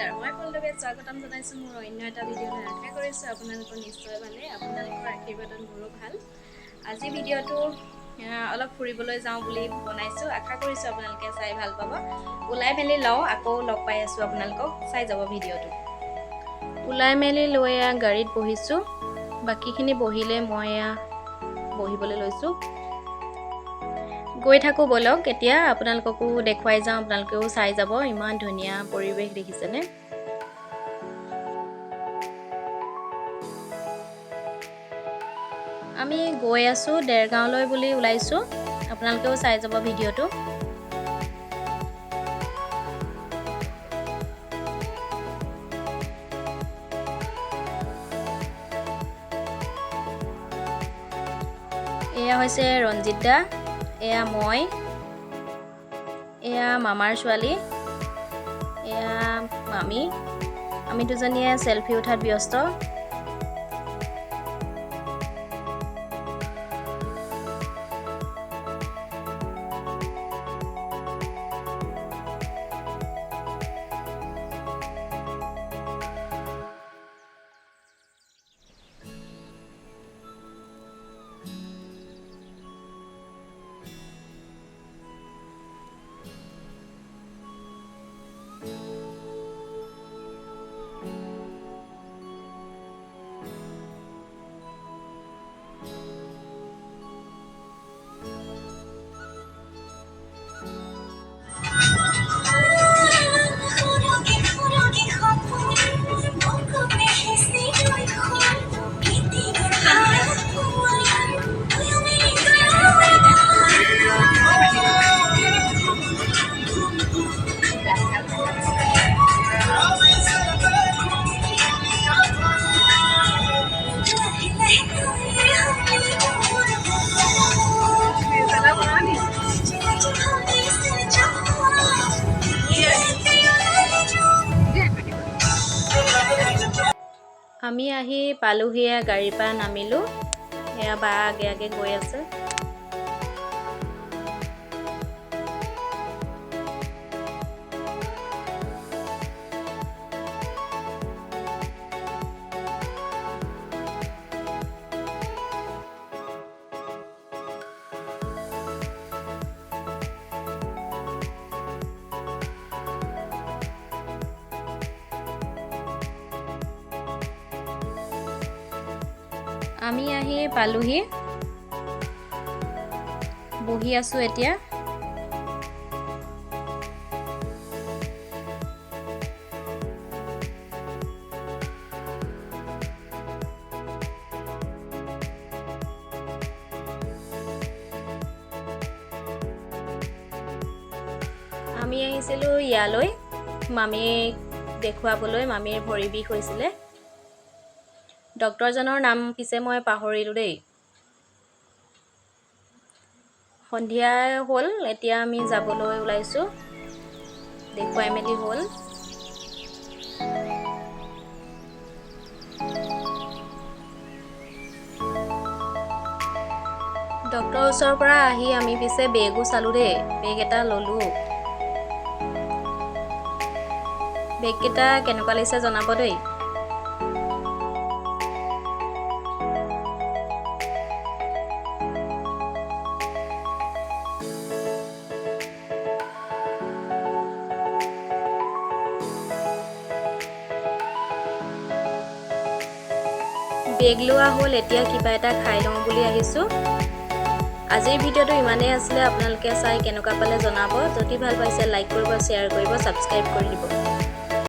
নমস্কাৰ মই পল্লৱীয়ে স্বাগতম জনাইছো মোৰ অন্য এটা ভিডিঅ'লৈ আশা কৰিছো আপোনালোকৰ নিশ্চয় ভালে আপোনালোকৰ আশীৰ্বাদত মোৰো ভাল আজি ভিডিঅ'টো অলপ ফুৰিবলৈ যাওঁ বুলি বনাইছো আশা কৰিছো আপোনালোকে চাই ভাল পাব ওলাই মেলি লও আকৌ লগ পাই আছো আপোনালোকক চাই যাব ভিডিঅ'টো ওলাই মেলি লৈ গাড়ীত বহিছো বাকিখিনি বহিলে মই বহিবলৈ লৈছো গৈ থাকো বলক এতিয়া আপোনালোককো দেখুৱাই যাওঁ আপোনালোকেও চাই যাব ইমান ধুনীয়া পৰিবেশ দেখিছেনে আমি গৈ আছো দেৰগাঁৱলৈ বুলি ওলাইছো আপোনালোকেও চাই যাব ভিডিঅ'টো এয়া হৈছে ৰঞ্জিত দা এয়া মই এয়া মামাৰ ছোৱালী এয়া মামি আমি দুজনীয়ে সেলফি উঠাত ব্যস্ত আমি আহি পালোহিয়া গাড়ীৰ পৰা নামিলো এয়া বা আগে আগে গৈ আছে আমি আহি পালোহি বহি আছো এতিয়া আমি আহিছিলো ইয়ালৈ মামীক দেখুৱাবলৈ মামীৰ ভৰি বিষ হৈছিলে ডক্টৰজনৰ নাম পিছে মই পাহৰিলো দেই সন্ধিয়া হ'ল এতিয়া আমি যাবলৈ ওলাইছো দেখুৱাই মেলি হ'ল ডক্টৰৰ ওচৰৰ পৰা আহি আমি পিছে বেগো চালো দেই বেগ এটা ললো বেগ কেইটা কেনেকুৱা লাগিছে জনাব দেই বেগ লোৱা হ'ল এতিয়া কিবা এটা খাই লওঁ বুলি আহিছো আজিৰ ভিডিঅ'টো ইমানেই আছিলে আপোনালোকে চাই কেনেকুৱা পালে জনাব যদি ভাল পাইছে লাইক কৰিব শ্বেয়াৰ কৰিব সাবস্ক্ৰাইব কৰি দিব